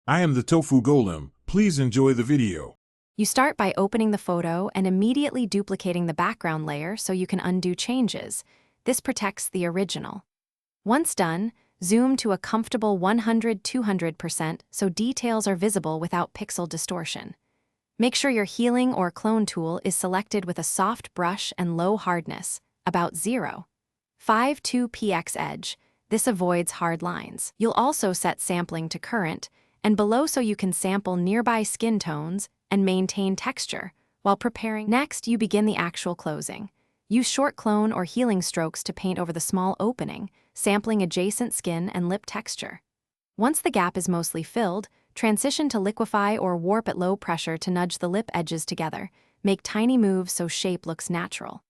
I am the tofu golem. Please enjoy the video. You start by opening the photo and immediately duplicating the background layer so you can undo changes. This protects the original. Once done, zoom to a comfortable 100–200% so details are visible without pixel distortion. Make sure your healing or clone tool is selected with a soft brush and low hardness, about 0.52 px edge. This avoids hard lines. You'll also set sampling to current and below so you can sample nearby skin tones and maintain texture while preparing. Next, you begin the actual closing. Use short clone or healing strokes to paint over the small opening, sampling adjacent skin and lip texture. Once the gap is mostly filled, transition to liquefy or warp at low pressure to nudge the lip edges together. Make tiny moves so shape looks natural.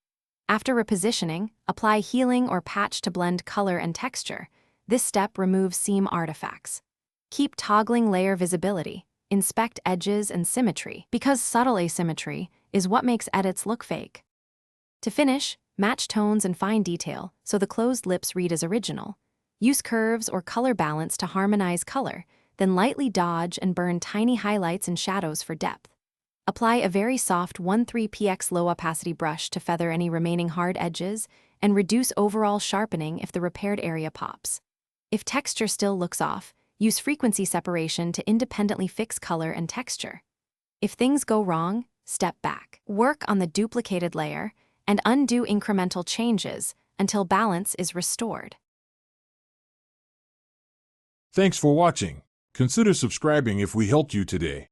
After repositioning, apply healing or patch to blend color and texture. This step removes seam artifacts. Keep toggling layer visibility. Inspect edges and symmetry, because subtle asymmetry is what makes edits look fake. To finish, match tones and fine detail so the closed lips read as original. Use curves or color balance to harmonize color, then lightly dodge and burn tiny highlights and shadows for depth. Apply a very soft 13px low opacity brush to feather any remaining hard edges and reduce overall sharpening if the repaired area pops. If texture still looks off, use frequency separation to independently fix color and texture. If things go wrong, step back. Work on the duplicated layer and undo incremental changes until balance is restored. Thanks for watching. Consider subscribing if we helped you today.